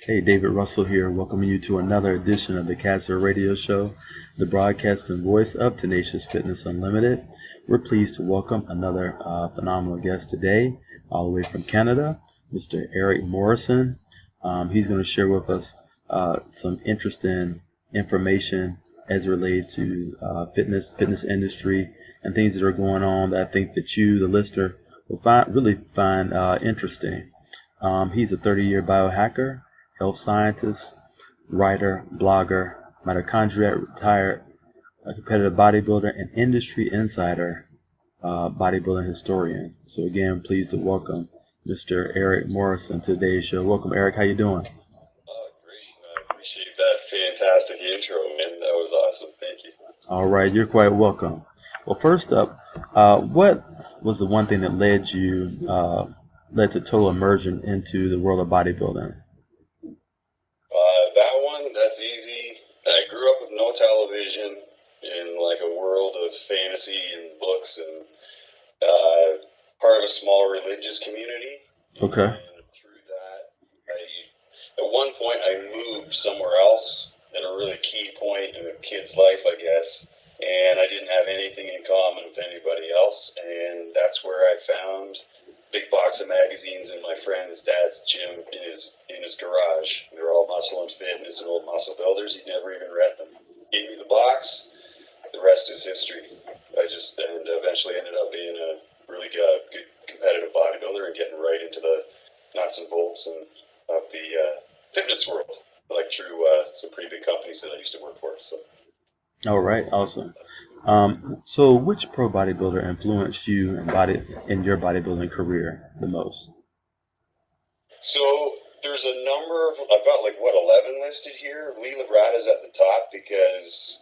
Hey, David Russell here, welcoming you to another edition of the Catz Lair Radio Show, the broadcast and voice of Tenacious Fitness Unlimited. We're pleased to welcome another phenomenal guest today, all the way from Canada, Mr. Eric Morrison. He's going to share with us some interesting information as it relates to fitness industry, and things that are going on that I think that you, the listener, will really find interesting. He's a 30-year biohacker, health scientist, writer, blogger, mitochondria retired, a competitive bodybuilder, and industry insider, bodybuilding historian. So again, pleased to welcome Mr. Eric Morrison to today's show. Welcome, Eric. How you doing? Great. I appreciate that fantastic intro, man. That was awesome. Thank you. All right, you're quite welcome. Well, first up, what was the one thing that led to total immersion into the world of bodybuilding? That one, that's easy. I grew up with no television in like a world of fantasy and books and part of a small religious community. Okay. And through that, at one point I moved somewhere else at a really key point in a kid's life, I guess. And I didn't have anything in common with anybody else, and that's where I found a big box of magazines in my friend's dad's gym in his garage. They were all Muscle and Fitness and Old Muscle Builders. He'd never even read them. Gave me the box. The rest is history. And eventually ended up being a really good competitive bodybuilder and getting right into the nuts and bolts of the fitness world, like through some pretty big companies that I used to work for. So. All right, awesome. So which pro bodybuilder influenced you in your bodybuilding career the most? So there's a number of, I've got 11 listed here. Lee Labrada's at the top because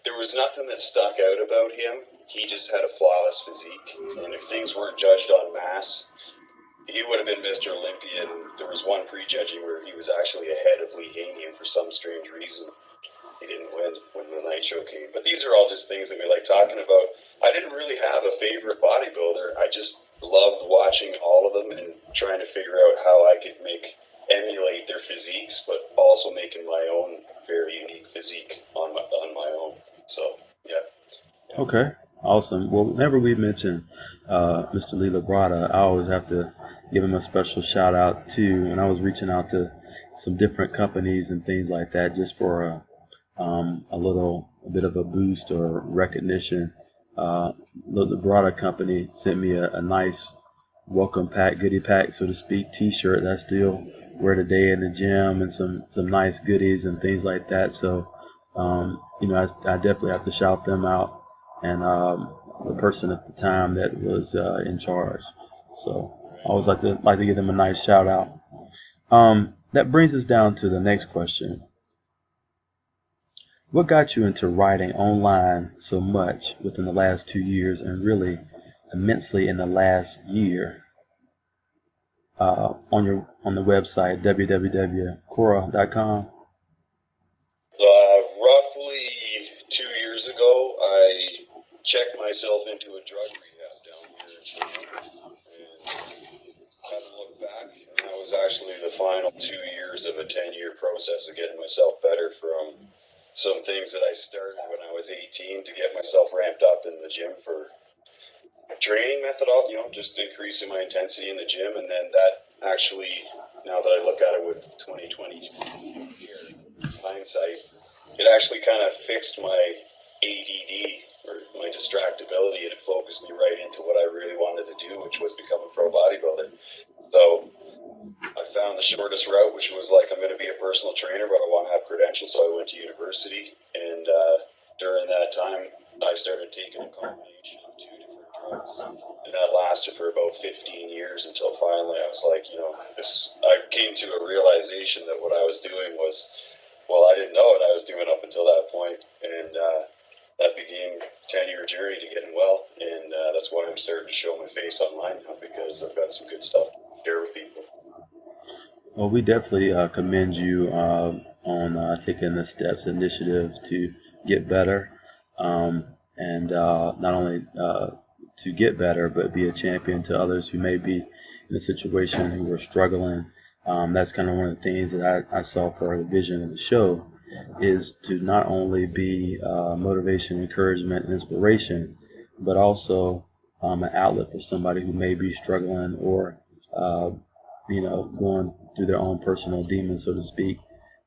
there was nothing that stuck out about him. He just had a flawless physique, and if things weren't judged on mass, he would have been Mr. Olympia. And there was one prejudging where he was actually ahead of Lee Haney, and for some strange reason, he didn't win when the night show came. But these are all just things that we like talking about. I didn't really have a favorite bodybuilder. I just loved watching all of them and trying to figure out how I could emulate their physiques, but also making my own very unique physique on my own. So, yeah. Okay, awesome. Well, whenever we mention Mr. Lee Labrada, I always have to give him a special shout out too. And I was reaching out to some different companies and things like that just for a bit of a boost or recognition. The Labrada company sent me a nice welcome pack, goodie pack, so to speak, t-shirt that I still wear today in the gym, and some nice goodies and things like that. So, I definitely have to shout them out, and the person at the time that was in charge. So I always like to give them a nice shout out. That brings us down to the next question. What got you into writing online so much within the last 2 years, and really immensely in the last year? On the website www.quora.com. Roughly 2 years ago, I checked myself into a drug rehab down here, and haven't looked back. And that was actually the final 2 years of a 10-year process of getting myself better from some things that I started when I was 18 to get myself ramped up in the gym for training methodology, just increasing my intensity in the gym. And then that actually, now that I look at it with 2020 hindsight, it actually kind of fixed my ADD or my distractibility, and it focused me right into what I really wanted to do, which was become a pro bodybuilder. So I found the shortest route, which was I'm going to be a personal trainer, but I want to have credentials. So I went to university, and during that time, I started taking a combination of 2 different drugs, and that lasted for about 15 years until finally I was like, I came to a realization that what I was doing was, I didn't know what I was doing up until that point, and that became a 10-year journey to getting well, and that's why I'm starting to show my face online now, because I've got some good stuff to share with people. Well, we definitely commend you on taking the steps, initiative to get better, and not only to get better, but be a champion to others who may be in a situation who are struggling That's kind of one of the things that I saw for the vision of the show, is to not only be motivation, encouragement, and inspiration, but also an outlet for somebody who may be struggling or going through their own personal demons, so to speak.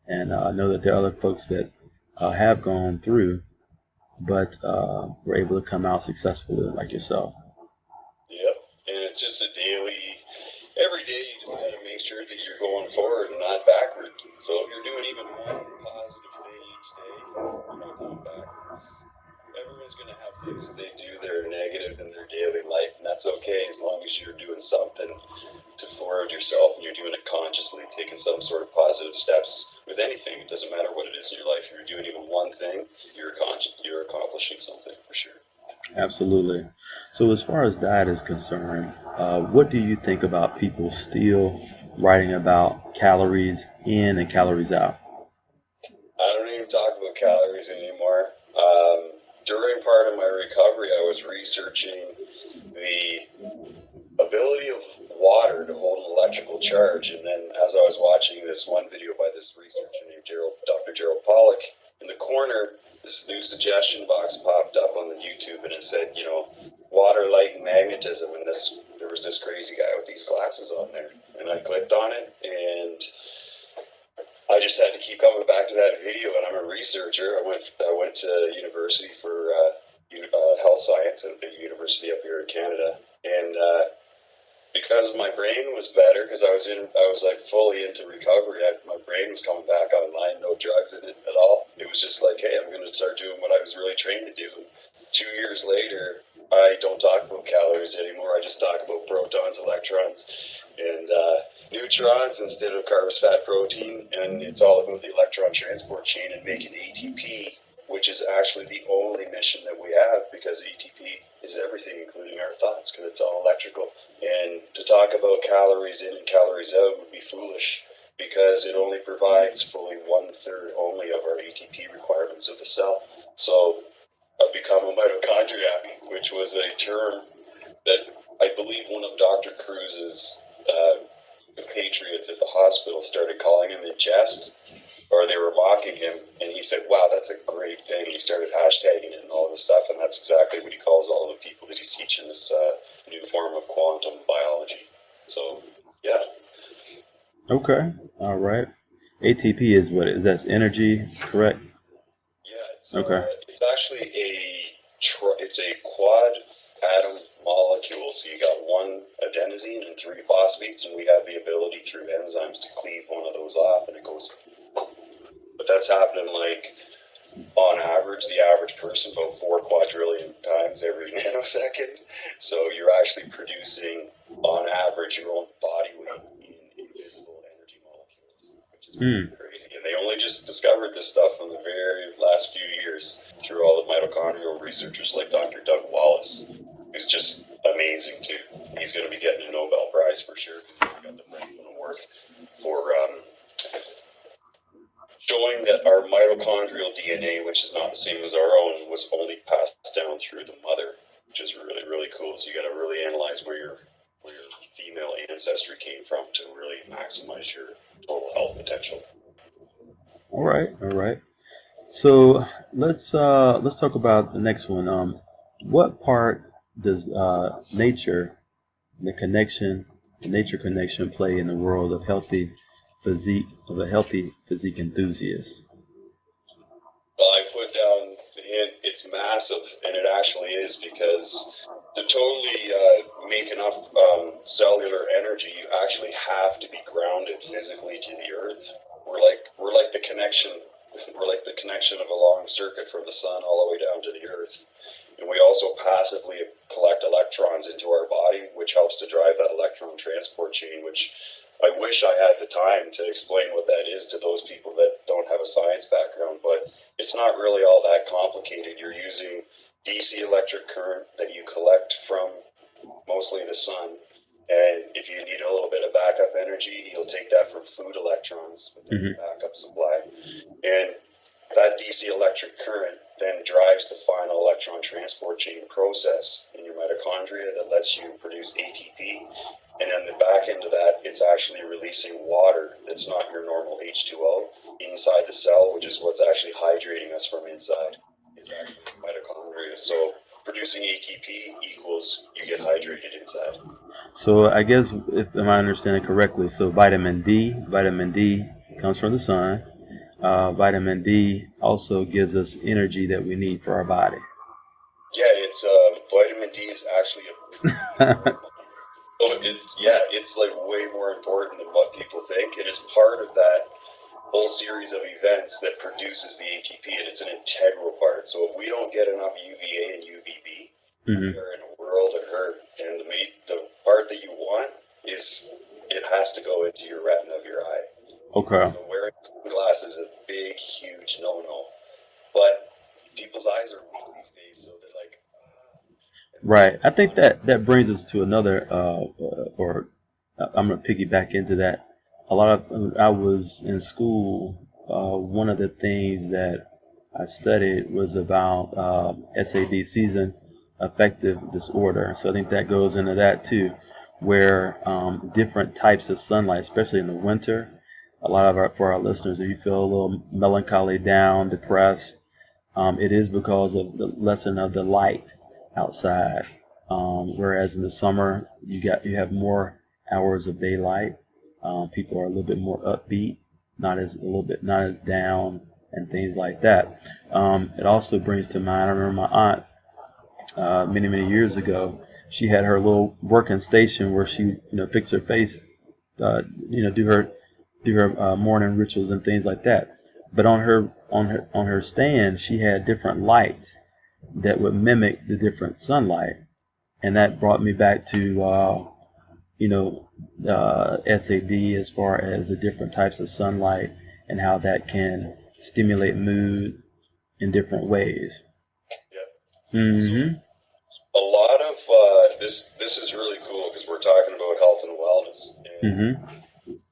And I know that there are other folks that have gone through, but were able to come out successfully, like yourself. Yep, and it's just a daily, every day you just gotta make sure that you're going forward and not backward. So if you're doing even one positive thing each day, you're not going backwards. Everyone's gonna have things that they do that are negative in their daily life, and that's okay as long as you're doing something to forward yourself and you're doing it consciously, taking some sort of positive steps with anything. It doesn't matter what it is in your life. If you're doing even one thing, you're accomplishing something for sure. Absolutely. So as far as diet is concerned, what do you think about people still writing about calories in and calories out? I don't even talk about calories anymore. During part of my recovery, I was researching the ability of water to hold an electrical charge, and then as I was watching this one video by this researcher named Dr. Gerald Pollack, in the corner, this new suggestion box popped up on the YouTube, and it said, water, light, and magnetism, and there was this crazy guy with these glasses on there, and I clicked on it, and I just had to keep coming back to that video, and I'm a researcher. I went to university for health science at a university up here in Canada, and because my brain was better, because I was like fully into recovery. My brain was coming back online, no drugs in it at all. It was just like, hey, I'm going to start doing what I was really trained to do. 2 years later, I don't talk about calories anymore. I just talk about protons, electrons, and neutrons instead of carbs, fat, protein. And it's all about the electron transport chain and making ATP, which is actually the only mission that we have, because ATP is everything, including our thoughts, because it's all electrical. And to talk about calories in and calories out would be foolish, because it only provides fully 1/3 only of our ATP requirements of the cell. So I've become a mitochondriac, which was a term that I believe one of Dr. Cruz's compatriots at the hospital started calling him in jest, or they were mocking him, and he said, wow, that's a great thing. He started hashtagging it and all this stuff, and that's exactly what he calls all the people that he's teaching this new form of quantum biology. So, yeah. Okay, all right. ATP is what is that's energy, correct? Yeah, it's actually it's a quad atom molecule. So you got one adenosine and 3 phosphates, and we have the ability through enzymes to cleave one of those off, and it goes. But that's happening on average, the average person about 4 quadrillion times every nanosecond. So you're actually producing, on average, your own body weight in invisible energy molecules, which is pretty crazy. And they only just discovered this stuff in the very last few years through all the mitochondrial researchers like Dr. Doug Wallace, who's just amazing too. He's going to be getting a Nobel Prize for sure, because he's got the brain to work for showing that our mitochondrial DNA, which is not the same as our own, was only passed down through the mother, which is really, really cool. So you got to really analyze where your female ancestry came from to really maximize your total health potential. All right. So let's talk about the next one. What part does nature connection play in the world of a healthy physique enthusiast? Well, I put down the hint, it's massive, and it actually is, because to totally make enough cellular energy, you actually have to be grounded physically to the earth. We're like the connection. We're like the connection of a long circuit from the sun all the way down to the earth. And we also passively collect electrons into our body, which helps to drive that electron transport chain, which I wish I had the time to explain what that is to those people that don't have a science background, but it's not really all that complicated. You're using DC electric current that you collect from mostly the sun, and if you need a little bit of backup energy, you'll take that from food electrons with the backup supply. And that DC electric current then drives the final electron transport chain process in your mitochondria that lets you produce ATP. And on the back end of that, it's actually releasing water that's not your normal H2O inside the cell, which is what's actually hydrating us from inside. It's actually mitochondria. So producing ATP equals you get hydrated inside. So I guess, if am I understanding correctly, so vitamin D comes from the sun. Vitamin D also gives us energy that we need for our body. Yeah, it's vitamin D is actually it's like way more important than what people think. It is part of that whole series of events that produces the ATP, and it's an integral part. So if we don't get enough UVA and UVB, we're in a world of hurt. And the part that you want is it has to go into your retina of your eye. Okay. So wearing sunglasses is a big, huge no-no. But people's eyes are weak these days, so they're like... Right. I think that brings us to another, or I'm going to piggyback into that. I was in school, one of the things that I studied was about SAD, season affective disorder. So I think that goes into that too, where different types of sunlight, especially in the winter, for our listeners, if you feel a little melancholy, down, depressed, it is because of the lesson of the light outside. Whereas in the summer, you have more hours of daylight. People are a little bit more upbeat, not as down, and things like that. It also brings to mind, I remember my aunt many years ago. She had her little working station where she fix her face, do her morning rituals and things like that. But on her stand, she had different lights that would mimic the different sunlight, and that brought me back to SAD, as far as the different types of sunlight and how that can stimulate mood in different ways. Yeah. Mm-hmm. So a lot of this is really cool because we're talking about health and wellness. And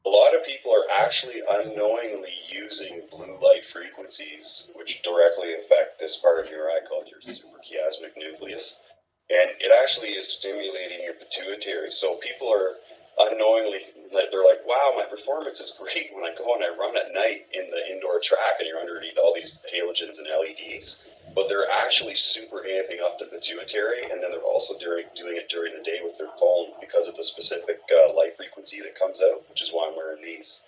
a lot of people are actually unknowingly using blue light frequencies, which directly affect this part of your eye called your suprachiasmatic nucleus. And it actually is stimulating your pituitary. So people are unknowingly, they're like, wow, my performance is great when I go and I run at night in the indoor track and you're underneath all these halogens and LEDs. But they're actually super amping up the pituitary, and then they're also doing it during the day with their phone because of the specific light frequency that comes out, which is why I'm wearing these.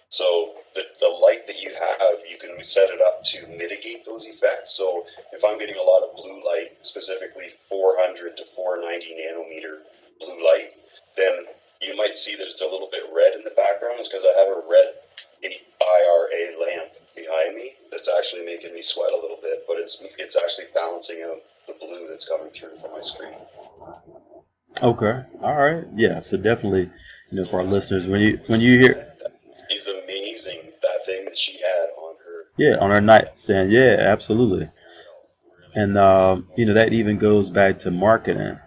So the light that you have, you can set it up to mitigate those effects. So if I'm getting a lot of blue light, specifically 400 to 490 nanometer blue light, then you might see that it's a little bit red in the background. It's because I have a red IRA lamp behind me that's actually making me sweat a little bit, but it's actually balancing out the blue that's coming through from my screen. Okay. All right. Yeah. So definitely, for our listeners, when you hear, is amazing, that thing that she had on her. Yeah, on her nightstand. Yeah, absolutely. And that even goes back to marketing.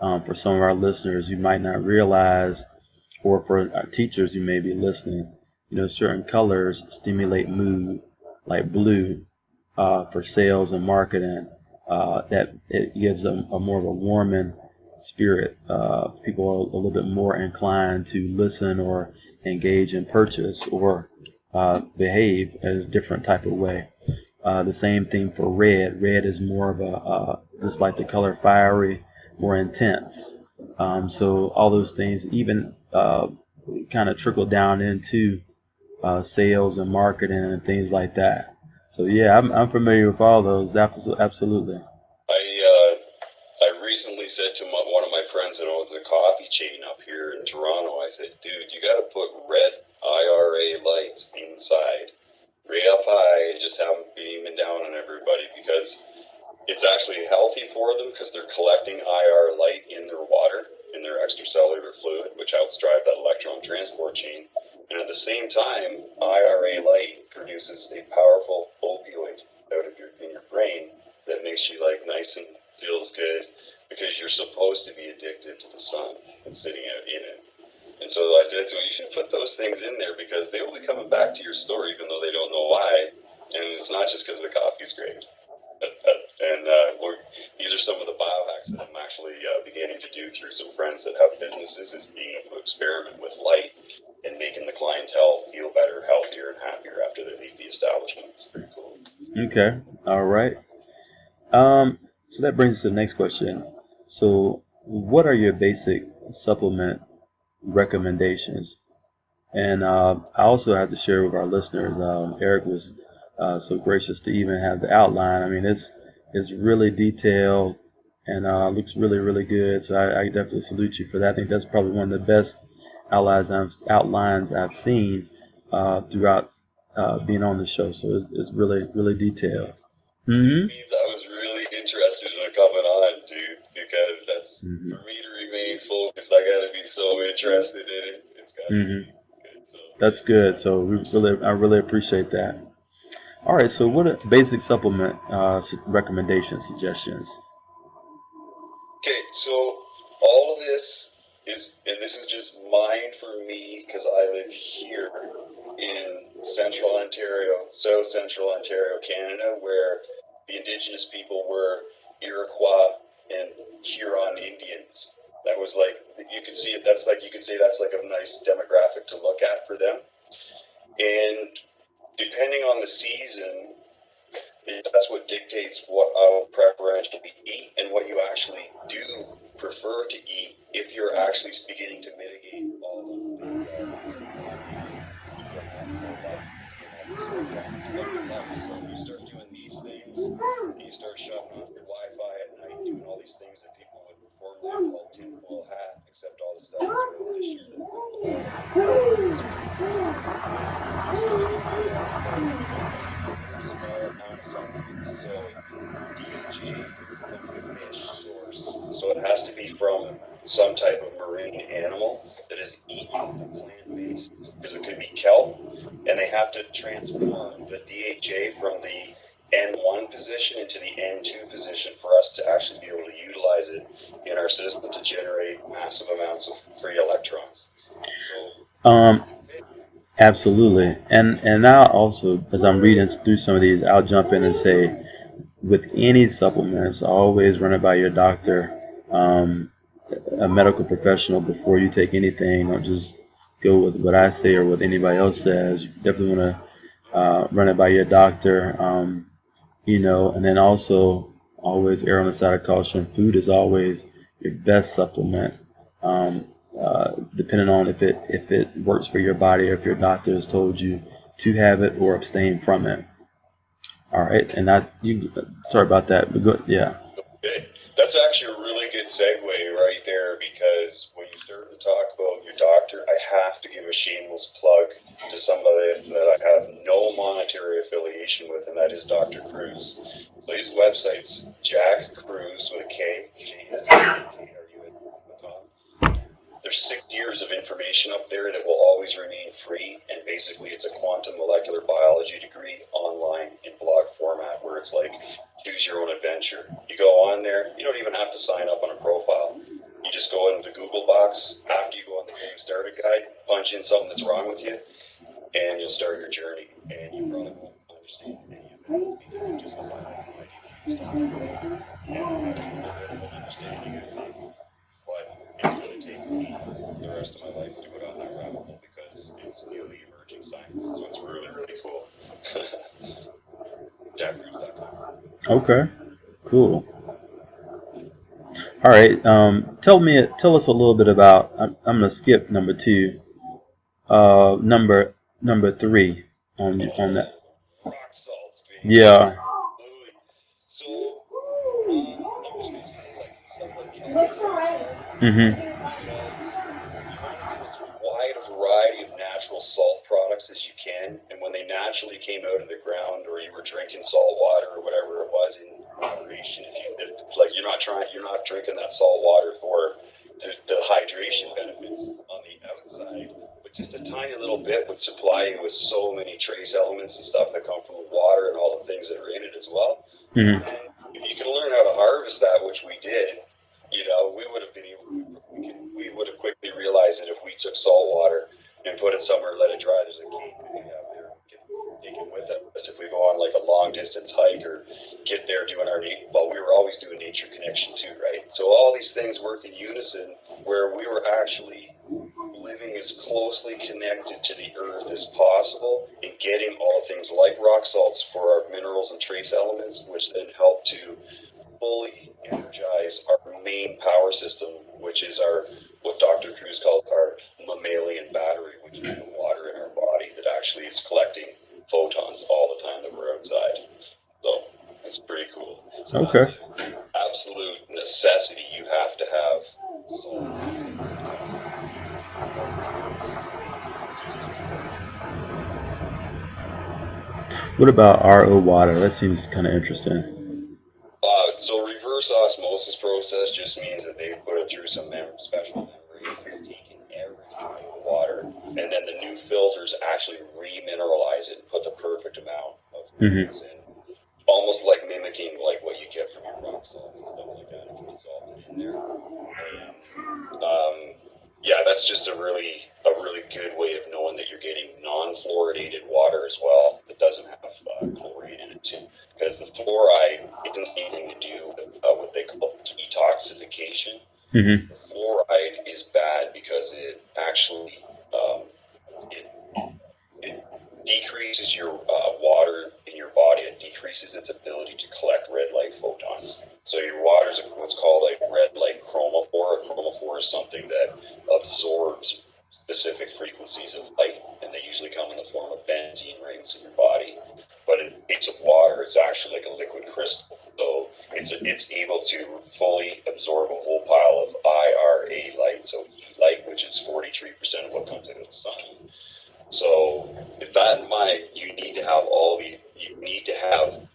For some of our listeners who might not realize, or for our teachers who may be listening, certain colors stimulate mood, like blue, for sales and marketing. That it gives a more of a warming spirit. People are a little bit more inclined to listen or engage in purchase or behave as a different type of way. The same thing for red. Red is more of a just like the color fiery, more intense. So all those things even kind of trickle down into sales and marketing and things like that. So yeah, I'm familiar with all those. Absolutely. I recently said to one of my friends that owns a coffee chain up here in Toronto, I said, dude, you got to put red IRA lights inside, way up high, and just have them beaming down on everybody, because it's actually healthy for them because they're collecting IR light in their water, in their extracellular fluid, which helps drive that electron transport chain. And at the same time, IRA light produces a powerful opioid out of in your brain that makes you nice and feels good, because you're supposed to be addicted to the sun and sitting out in it. And so I said, so you should put those things in there because they will be coming back to your store even though they don't know why. And it's not just because the coffee's great. These are some of the biohacks that I'm actually beginning to do through some friends that have businesses, is being able to experiment with light and making the clientele feel better, healthier, and happier after they leave the establishment. It's pretty cool. Okay. All right. So that brings us to the next question. So what are your basic supplement recommendations? And I also have to share with our listeners, Eric was so gracious to even have the outline. I mean, it's really detailed and looks really, really good. So I definitely salute you for that. I think that's probably one of the best outlines I've seen throughout being on the show. So it's really, really detailed. Mm-hmm. I was really interested in coming on, dude, because that's for me to remain focused. I got to be so interested in it. It's got to be good. So. That's good. So I really appreciate that. All right. So what are basic supplement recommendation suggestions? Okay. So all of this is, and this is just mine for me because I live here in Central Ontario, South Central Ontario, Canada, where the Indigenous people were Iroquois and Huron Indians. That was like, you could see it, you could say that's like a nice demographic to look at for them. And depending on the season, that's what dictates what I will preferentially eat and what you actually do prefer to eat if you're actually beginning to mitigate all of So you start doing these things, and you start shutting off your Wi-Fi at night, doing all these things that people would formerly call tinfoil hat, except all the stuff is real this year. Small amount of supplements. So DHA from the fish source. So it has to be from some type of marine animal that is eaten plant-based, because it could be kelp, and they have to transform the DHA from the N1 position into the N2 position for us to actually be able to utilize it in our system to generate massive amounts of free electrons. So, absolutely. And now also, as I'm reading through some of these, I'll jump in and say, with any supplements, always run it by your doctor, a medical professional before you take anything. Don't just go with what I say or what anybody else says. You definitely want to run it by your doctor, and then also always err on the side of caution. Food is always your best supplement, depending on if it works for your body or if your doctor has told you to have it or abstain from it. All right, and sorry about that, but good, yeah. Okay. That's actually a really good segue right there, because when you start to talk about your doctor, I have to give a shameless plug to somebody that I have no monetary affiliation with, and that is Dr. Cruz. So his website's Jack Cruz with a K, JackKruz.com. There's 6 years of information up there that will always remain free, and basically it's a quantum molecular biology degree online in blog format, where it's like choose your own adventure. You go on there, you don't even have to sign up on a profile. You just go into the Google box after you go on the Getting Started guide, punch in something that's wrong with you, and you'll start your journey. And you probably won't understand any of it. Just as I have no idea what you're talking about. And I have a little bit of an understanding of things. But it's going to take me the rest of my life to go down that rabbit hole, because it's newly emerging science. So it's really, really cool. JackRoots.com. Okay, cool. All right, tell us a little bit about. I'm going to skip number 2. Number 3 on that. Rock salts, baby. Yeah. So I'm just going to say, like, stuff like Celtic salt. Mm-hmm. Wide a variety of natural salt products as you can, and when they naturally came out of the ground, or you were drinking salt water or whatever it was, in moderation, you're not drinking that salt water for the hydration benefits on the outside, but just a tiny little bit would supply you with so many trace elements and stuff that come from the water and all the things that are in it as well. Mm-hmm. And if you could learn how to harvest that, which we did, we would have been able. We would have quickly realized that if we took salt water and put it somewhere, let it dry, there's a cake that we have there. We can take it with us if we go on like a long distance hike or get there doing we were always doing nature connection too, right? So all these things work in unison where we were actually living as closely connected to the earth as possible and getting all things like rock salts for our minerals and trace elements, which then help to fully energize our main power system, which is what Dr. Cruz calls our mammalian battery, which is the water in our body that actually is collecting photons all the time that we're outside. So it's pretty cool. Okay. Absolute necessity. You have to have salt. What about RO water? That seems kind of interesting. So reverse osmosis process just means that they put it through some special membrane that's taking every drop of water, and then the new filters actually remineralize it and put the perfect amount of minerals in, almost like mimicking like what you get from your rock salts and stuff like that if you dissolve it in there. And, that's just a really good way of knowing that you're getting non-fluoridated water as well that doesn't have chlorine in it too. Because the fluoride isn't anything to do with what they call detoxification. The fluoride is bad because it actually it decreases your water in your body. It decreases its ability to collect red light photons. So your water is what's called a red light chromophore. A chromophore is something that absorbs specific frequencies of light, and they usually come in the form of benzene rings in your body. But in the case of water, it's actually like a liquid crystal. So it's able to fully absorb a whole pile of IRA light, so heat light, which is 43% of what comes out of the sun. So with that in mind, you need to have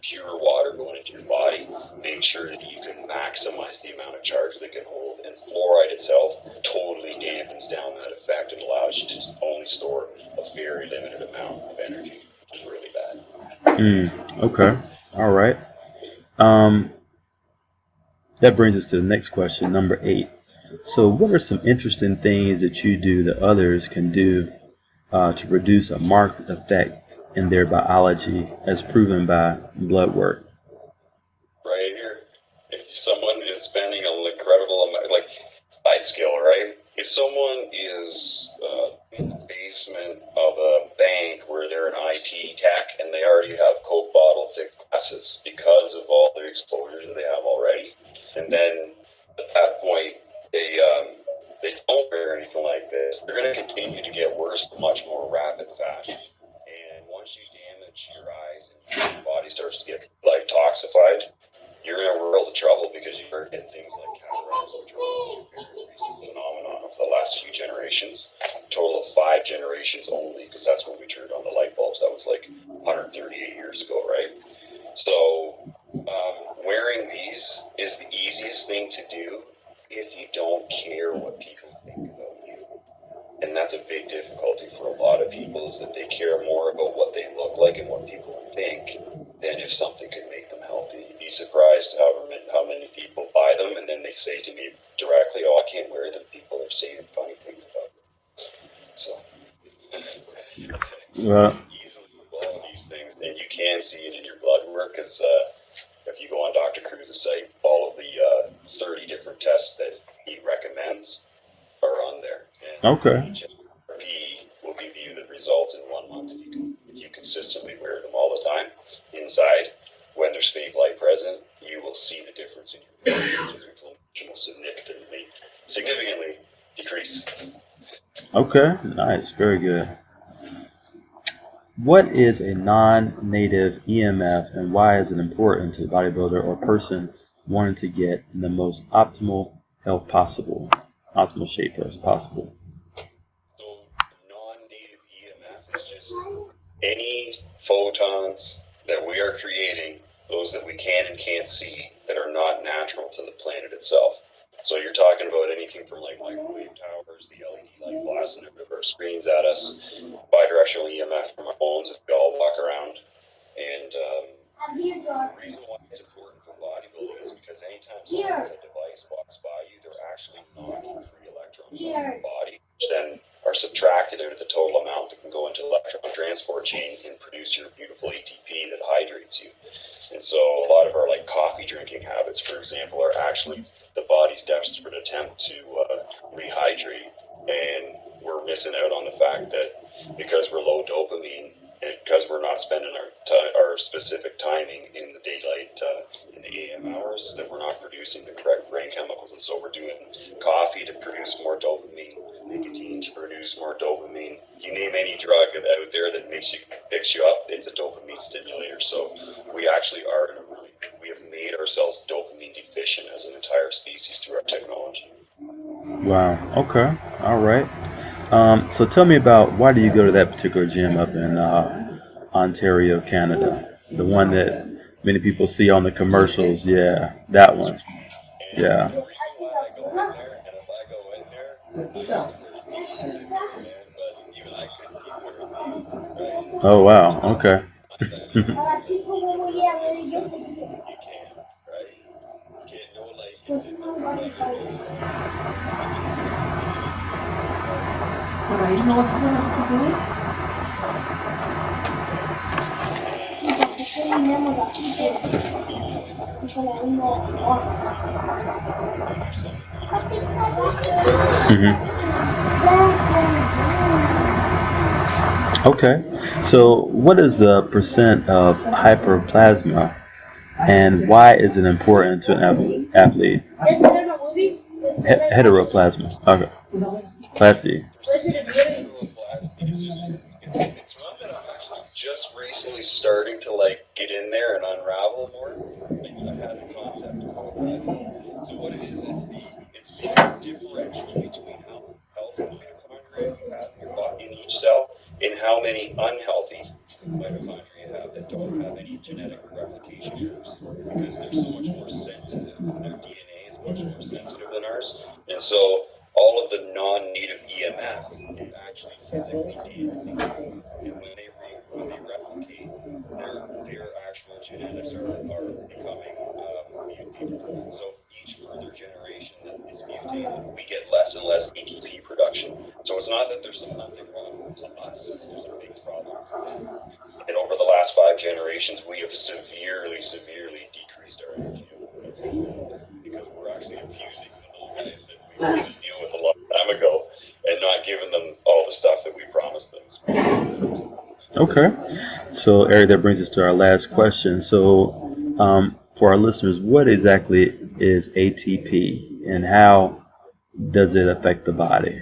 pure water going into your body. Make sure that you can maximize the amount of charge they can hold. And fluoride itself totally dampens down that effect and allows you to only store a very limited amount of energy, which is really bad. Okay. All right. That brings us to the next question, number 8. So what are some interesting things that you do that others can do to produce a marked effect in their biology as proven by blood work? Right here. If someone is spending an incredible amount, like side skill, right? If someone is in the basement of a bank where they're an IT tech and they already have Coke bottle thick glasses because of all the exposure that they have already, and then at that point they don't wear anything like this, they're going to continue to get worse in much more rapid fashion. And once you damage your eyes and your body starts to get like toxified, you're in a world of trouble because you start getting things like cataracts, which are a very recent phenomenon of the last few generations. A total of 5 generations only, because that's when we turned on the light bulbs. That was like 138 years ago, right? So wearing these is the easiest thing to do if you don't care what people think about you. And that's a big difficulty for a lot of people, is that they care more about what they look like and what people think than if something could make them healthy. You'd be surprised how many people buy them, and then they say to me directly, "Oh, I can't wear them. People are saying funny things about them." So, easily all these things, and you can see it in your blood work, because if you go on Dr. Cruz's site, all of the 30 different tests that he recommends are on there. And each RP will give you the results in 1 month if you consistently wear them all the time. Inside, when there's fake light present, you will see the difference in your body. Your inflammation will significantly decrease. Okay, nice, very good. What is a non-native EMF, and why is it important to the bodybuilder or person wanting to get in the most optimal health possible, optimal shape as possible? So non-native EMF is just any photons that we are creating, those that we can and can't see, that are not natural to the planet itself. So you're talking about anything from like microwave towers, the LED light blasting our screens at us, bidirectional EMF from our phones as we all walk around, and reason why it's important for bodybuilding is because anytime someone with a device walks by you, they're actually knocking free electrons out of your body, which then are subtracted out of the total amount that can go into the electron transport chain and produce your beautiful ATP that hydrates you. And so a lot of our like coffee drinking habits, for example, are actually the body's desperate attempt to rehydrate, and we're missing out on the fact that because we're low dopamine, and because we're not spending our specific timing in the daylight, in the AM hours, that we're not producing the correct brain chemicals. And so we're doing coffee to produce more dopamine, nicotine to produce more dopamine. You name any drug out there that picks you up, it's a dopamine stimulator. So we actually we have made ourselves dopamine deficient as an entire species through our technology. Wow. Okay. All right. So tell me about, why do you go to that particular gym up in Ontario, Canada? The one that many people see on the commercials. Yeah, that one. Yeah. The reason why I go in there, and if I go in there, but even I couldn't keep it with me, right? Oh, wow. Okay. You can't, right? You can't go like Okay. So what is the percent of hyperplasma, and why is it important to an athlete? Heteroplasma. Okay. Plasty. It's one that I'm actually just recently starting to like get in there and unravel more. I've had a concept called so what it is, it's the differential between how healthy mitochondria you have in your body in each cell and how many unhealthy mitochondria you have that don't have any genetic replication errors, because they're so much more sensitive. Their DNA is much more sensitive than ours, and so all of the non-native EMF is actually physically damaging. And when they replicate, their actual genetics are becoming mutated. So each further generation that is mutated, we get less and less ATP production. So it's not that there's nothing wrong with us, there's a big problem with them. And over the last 5 generations, we have severely decreased our energy because we're actually abusing the little guys that we had to deal with a long time ago and not giving them all the stuff that we promised them. Okay. So, Eric, that brings us to our last question. So, for our listeners, what exactly is ATP, and how does it affect the body?